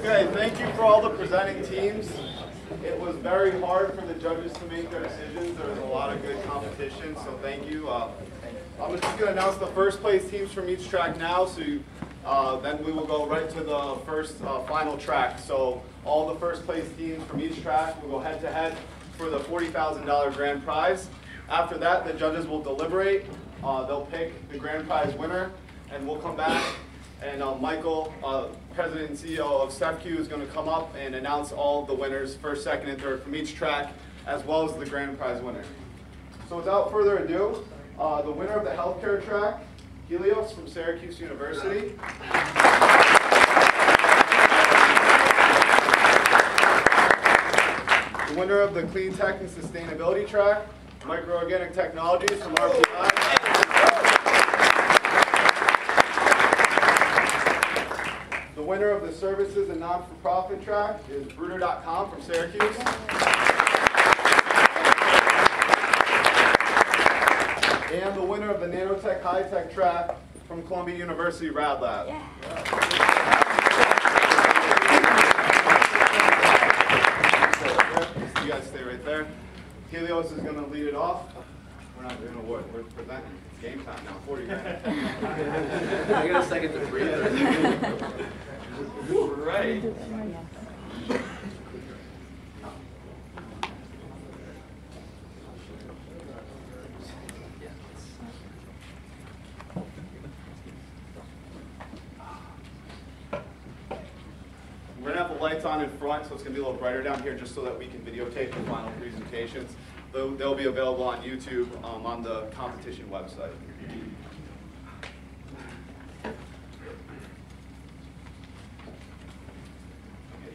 Okay, thank you for all the presenting teams. It was very hard for the judges to make their decisions. There was a lot of good competition, so thank you. I'm just going to announce the first place teams from each track now, so then we will go right to the first final track. So all the first place teams from each track will go head to head for the $40,000 grand prize. After that, the judges will deliberate. They'll pick the grand prize winner, and we'll come back. And Michael, President and CEO of StepQ, is going to come up and announce all the winners, first, second, and third from each track, as well as the grand prize winner. So without further ado, the winner of the healthcare track, Helios from Syracuse University. The winner of the Clean Tech and Sustainability track, Microorganic Technologies from RPI. The winner of the Services and Non-for-Profit track is Bruder.com from Syracuse. And the winner of the Nanotech High-Tech track from Columbia University Rad Lab. Yeah. You guys stay right there. Helios is going to lead it off. We're not doing award. We're presenting. It's game time now. 40 grand. I got a second to breathe. Right. We're going to have the lights on in front, so it's going to be a little brighter down here just so that we can videotape the final presentations. They'll be available on YouTube on the competition website. Okay,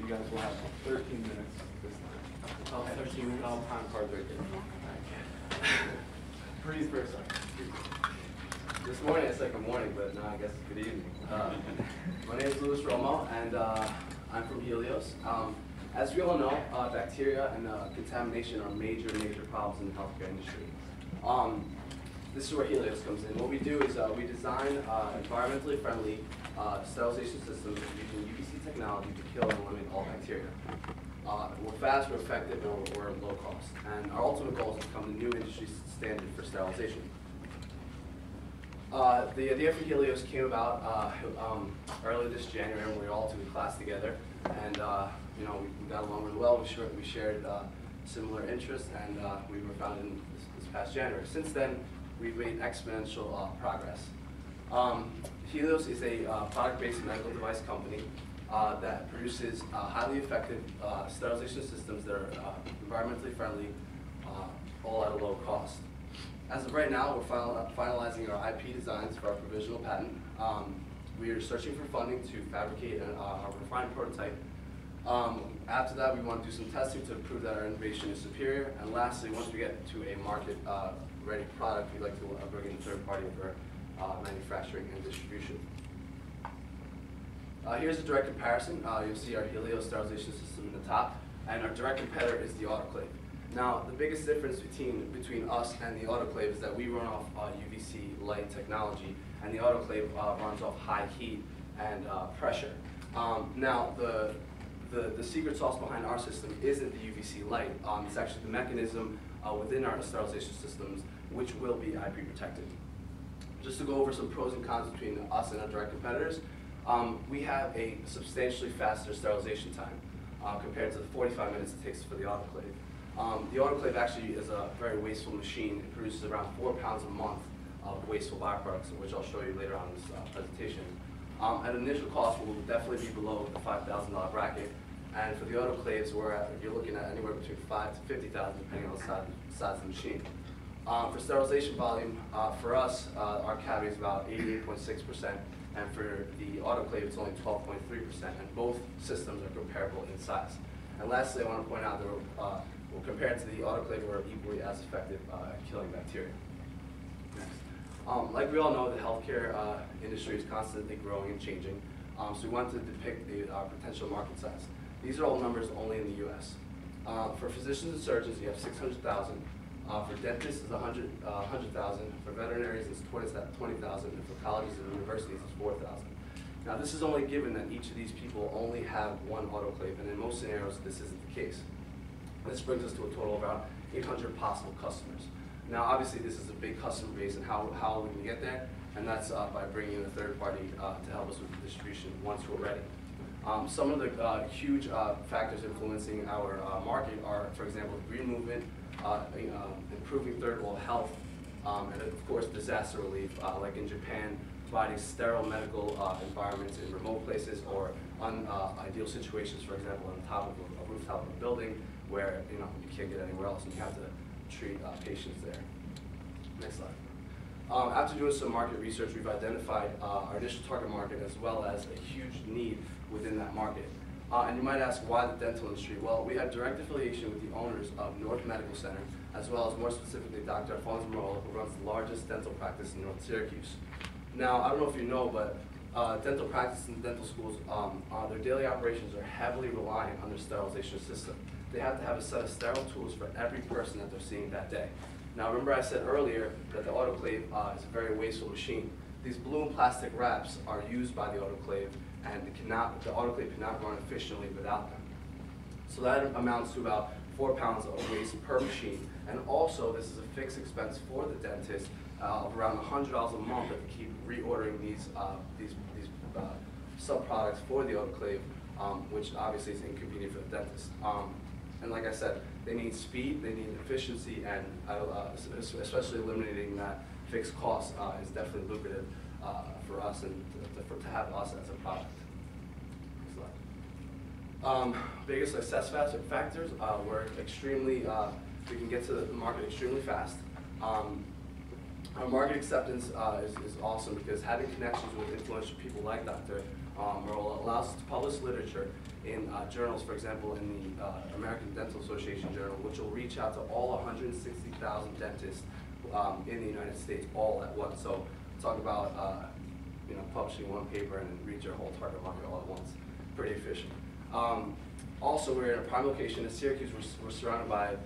you guys will have 13 minutes this time. Oh, 13 minutes. Time cards right there. Breathe for a second. This morning it's like a morning, but now I guess it's good evening. My name is Luis Romo, and I'm from Helios. As we all know, bacteria and contamination are major problems in the healthcare industry. This is where Helios comes in. What we do is we design environmentally friendly sterilization systems using UVC technology to kill and eliminate all bacteria. We're fast, we're effective, and we're low cost. And our ultimate goal is to become the new industry standard for sterilization. The idea for Helios came about early this January when we were all took a class together, and you know, we got along really well. We shared similar interests, and we were founded in this past January. Since then, we've made exponential progress. Helios is a product-based medical device company that produces highly effective sterilization systems that are environmentally friendly, all at a low cost. As of right now, we're finalizing our IP designs for our provisional patent. We are searching for funding to fabricate a refined prototype. After that, we want to do some testing to prove that our innovation is superior. And lastly, once we get to a market-ready product, we'd like to bring in a third party for manufacturing and distribution. Here's a direct comparison. You'll see our Helios sterilization system in the top, and our direct competitor is the autoclave. Now, the biggest difference between us and the autoclave is that we run off UVC light technology, and the autoclave runs off high heat and pressure. Now, the secret sauce behind our system isn't the UVC light. It's actually the mechanism within our sterilization systems, which will be IP protected. Just to go over some pros and cons between us and our direct competitors, we have a substantially faster sterilization time compared to the 45 minutes it takes for the autoclave. The autoclave actually is a very wasteful machine. It produces around 4 pounds a month of wasteful byproducts, which I'll show you later on in this presentation. At initial cost, we'll definitely be below the $5,000 bracket, and for the autoclaves, you're looking at anywhere between $5,000 to $50,000, depending on the size of the machine. For sterilization volume, for us, our cavity is about 88.6%, and for the autoclave, it's only 12.3%, and both systems are comparable in size. And lastly, I want to point out that well, compared to the autoclave, we're equally as effective at killing bacteria. Next. Like we all know, the healthcare industry is constantly growing and changing, so we wanted to depict the potential market size. These are all numbers only in the U.S. For physicians and surgeons, you have 600,000. For dentists, it's 100,000. For veterinarians, it's 20,000. And for colleges and universities, it's 4,000. Now this is only given that each of these people only have one autoclave, and in most scenarios this isn't the case. This brings us to a total of about 800 possible customers. Now obviously this is a big customer base, and how are we going to get there? And that's by bringing in a third party to help us with the distribution once we're ready. Some of the huge factors influencing our market are, for example, the green movement, improving third world health, and of course disaster relief, like in Japan, providing sterile medical environments in remote places or ideal situations, for example, on top of a rooftop of a building where you can't get anywhere else and you have to treat patients there. Next slide. After doing some market research, we've identified our initial target market as well as a huge need within that market. And you might ask, why the dental industry? Well, we have direct affiliation with the owners of North Medical Center, as well as more specifically Dr. Alfonso Marola, who runs the largest dental practice in North Syracuse. Now, I don't know if you know, but dental practice and dental schools, their daily operations are heavily reliant on their sterilization system. They have to have a set of sterile tools for every person that they're seeing that day. Now, remember I said earlier that the autoclave is a very wasteful machine. These blue and plastic wraps are used by the autoclave, and the autoclave cannot run efficiently without them. So that amounts to about 4 pounds of waste per machine. And also, this is a fixed expense for the dentist of around $100 a month that they keep reordering these sub-products for the autoclave, which obviously is inconvenient for the dentist. And like I said, they need speed, they need efficiency, and especially eliminating that fixed cost is definitely lucrative for us and to have us as a product. Biggest success factors, we're extremely, we can get to the market extremely fast. Our market acceptance is awesome because having connections with influential people like Dr. Marola allows us to publish literature in journals, for example, in the American Dental Association journal, which will reach out to all 160,000 dentists in the United States all at once. So talk about publishing one paper and reach your whole target market all at once. Pretty efficient. Also, we're in a prime location in Syracuse. We're surrounded by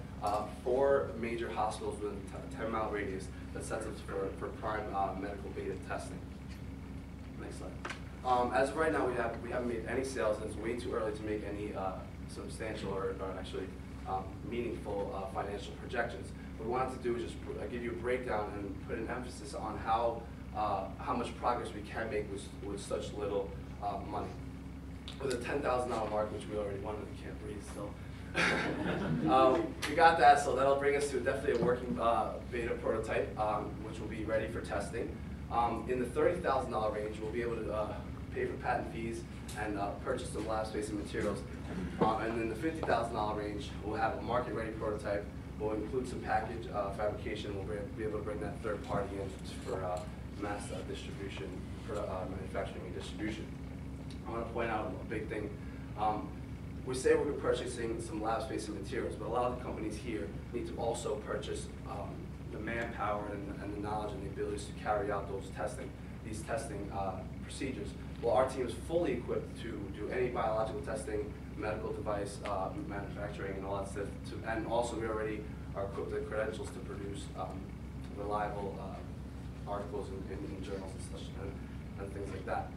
4 major hospitals within a 10-mile radius that sets us for prime medical beta testing. Next slide. As of right now, we haven't made any sales, and it's way too early to make any substantial or actually meaningful financial projections. What we wanted to do is just give you a breakdown and put an emphasis on how much progress we can make with such little money. With a $10,000 mark, which we already won, we can't breathe still. We got that, so that'll bring us to definitely a working beta prototype, which will be ready for testing. In the $30,000 range, we'll be able to pay for patent fees and purchase some lab space and materials. And in the $50,000 range, we'll have a market-ready prototype. We'll include some package fabrication. We'll be able to bring that third party in for mass distribution, manufacturing and distribution. I want to point out a big thing. We say we're purchasing some lab space and materials, but a lot of the companies here need to also purchase the manpower and the knowledge and the abilities to carry out these testing procedures. Well, our team is fully equipped to do any biological testing, medical device manufacturing, and all that stuff. And also, we already are equipped with credentials to produce reliable articles in journals and such and things like that.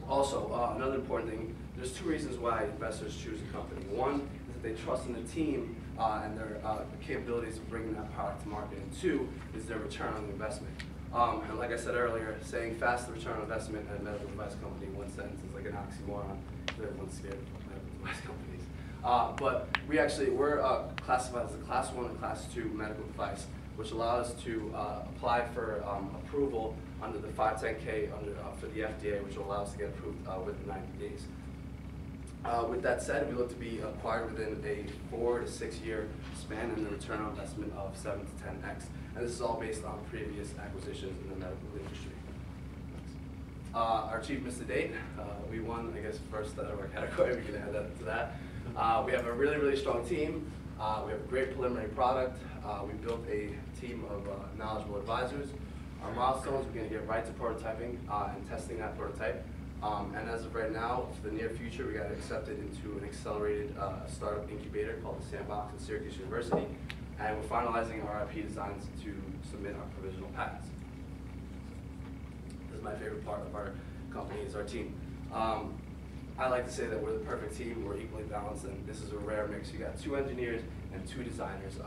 Also, another important thing, there's 2 reasons why investors choose a company. One is that they trust in the team and their capabilities of bringing that product to market. And 2 is their return on investment. And like I said earlier, saying fast return on investment at a medical device company in one sentence is like an oxymoron. Everyone's scared of medical device companies. But we're classified as a Class 1 and Class 2 medical device, which allows us to apply for approval under the 510K for the FDA, which will allow us to get approved within 90 days. With that said, we look to be acquired within a 4 to 6 year span and a return on investment of 7 to 10x. And this is all based on previous acquisitions in the medical industry. Our achievements to date, we won, I guess, first out of our category. We can add that to that. We have a really, really strong team. We have a great preliminary product. We built a team of knowledgeable advisors. Our milestones, we're going to get right to prototyping and testing that prototype. And as of right now, for the near future, we got accepted into an accelerated startup incubator called the Sandbox at Syracuse University. And we're finalizing our IP designs to submit our provisional patents. This is my favorite part of our company is our team. I like to say that we're the perfect team. We're equally balanced, and this is a rare mix. You got 2 engineers and 2 designers.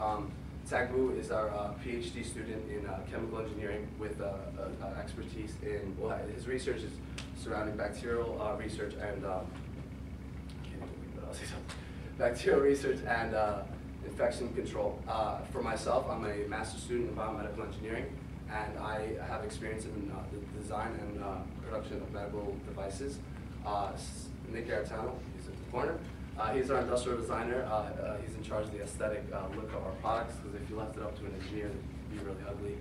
Tagbu is our PhD student in chemical engineering with expertise in, well, his research is surrounding bacterial research and bacterial research and infection control. For myself, I'm a master's student in biomedical engineering, and I have experience in the design and production of medical devices. Nick Aratano, he's in the corner. He's our industrial designer. He's in charge of the aesthetic look of our products, because if you left it up to an engineer, it'd be really ugly.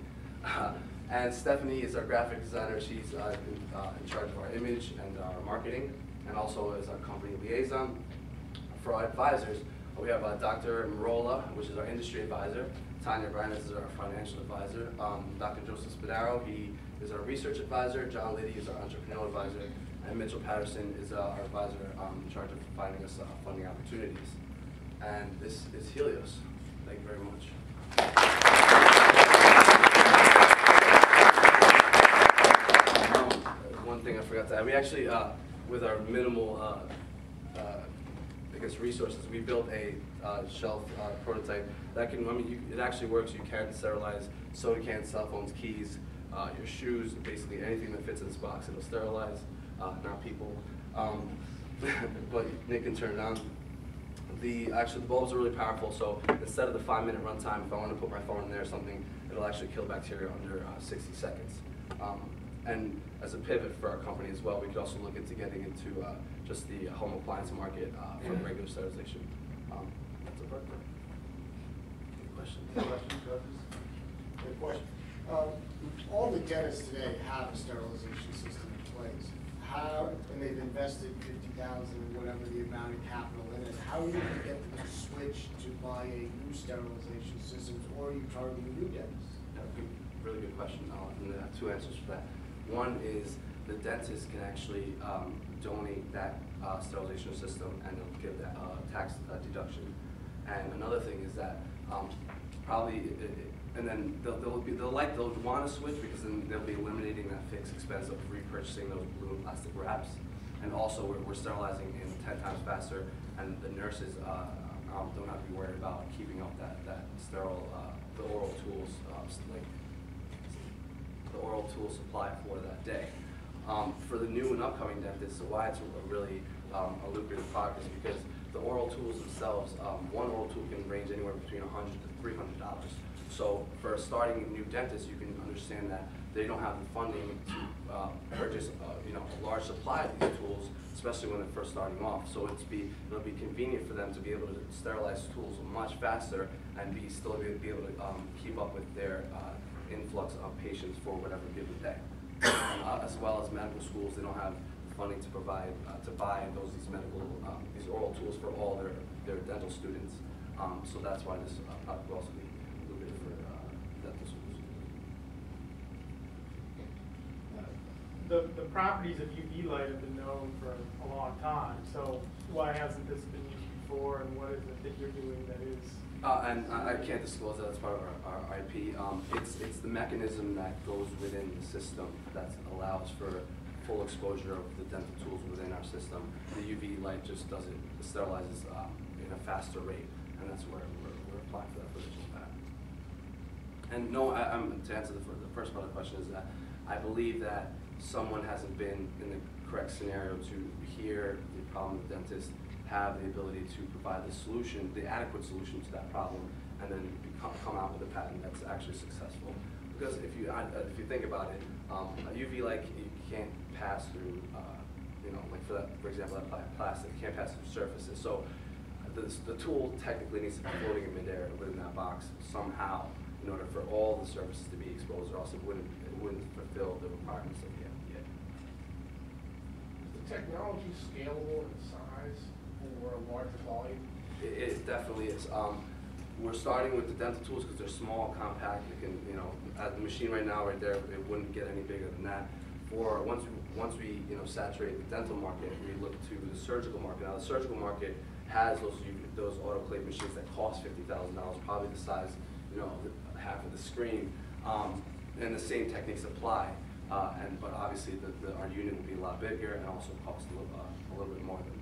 And Stephanie is our graphic designer. She's in charge of our image and our marketing, and also is our company liaison. For our advisors, we have Dr. Marola, which is our industry advisor. Tanya Bryan is our financial advisor. Dr. Joseph Spadaro, he is our research advisor. John Liddy is our entrepreneurial advisor. And Mitchell Patterson is our advisor in charge of finding us funding opportunities. And this is Helios. Thank you very much. One thing I forgot to add, we actually, with our minimal I guess resources, we built a shelf prototype that can, it actually works. You can sterilize soda cans, cell phones, keys, your shoes, basically anything that fits in this box, it'll sterilize. Not people, but Nick can turn it on. The bulbs are really powerful, so instead of the 5-minute runtime, if I want to put my phone in there or something, it'll actually kill bacteria under 60 seconds. And as a pivot for our company as well, we could also look into getting into just the home appliance market for regular sterilization. That's a birthday. Any questions? Good question. All the dentists today have a sterilization system in place. And they've invested $50,000 or whatever the amount of capital in it. How are you going to get them to switch to buy a new sterilization system, or are you targeting new dentists? Really good question. And I have 2 answers for that. One is the dentist can actually donate that sterilization system, and they'll give that tax deduction. And another thing is that and then they'll want to switch, because then they'll be eliminating that fixed expense of repurchasing those blue and plastic wraps. And also we're sterilizing in 10 times faster, and the nurses don't have to be worried about keeping up that sterile, the oral tools, like the oral tool supply for that day. For the new and upcoming dentists, why it's a really a lucrative product is because the oral tools themselves, one oral tool can range anywhere between $100 to $300. So for a starting new dentist, you can understand that they don't have the funding to purchase a large supply of these tools, especially when they're first starting off. So it'll be convenient for them to be able to sterilize tools much faster and still be able to keep up with their influx of patients for whatever given day. As well as medical schools, they don't have funding to provide to buy these oral tools for all their dental students. So that's why this product will also be lucrative for dental schools. The properties of UV light have been known for a long time. So why hasn't this been used before, and what is it that you're doing that is? And I can't disclose that as part of our IP. It's the mechanism that goes within the system that allows for full exposure of the dental tools within our system. The UV light just does it, sterilizes in a faster rate, and that's where we're applying for that provisional patent. And no, to answer the first part of the question is that I believe that someone hasn't been in the correct scenario to hear the problem of dentists, have the ability to provide the solution, the adequate solution to that problem, and then come out with a patent that's actually successful. Because if you think about it, a UV light you can't pass through, like for example, that plastic, you can't pass through surfaces. So the tool technically needs to be floating in midair within that box somehow in order for all the surfaces to be exposed, or else it wouldn't fulfill the requirements that we have to get. Is the technology scalable in size for a larger volume? It definitely is. We're starting with the dental tools because they're small, compact. You can, at the machine right now, right there, it wouldn't get any bigger than that. For once we saturate the dental market, we look to the surgical market. Now, the surgical market has those autoclave machines that cost $50,000, probably the size, half of the screen, and the same techniques apply. but obviously our unit will be a lot bigger and also cost a little bit more than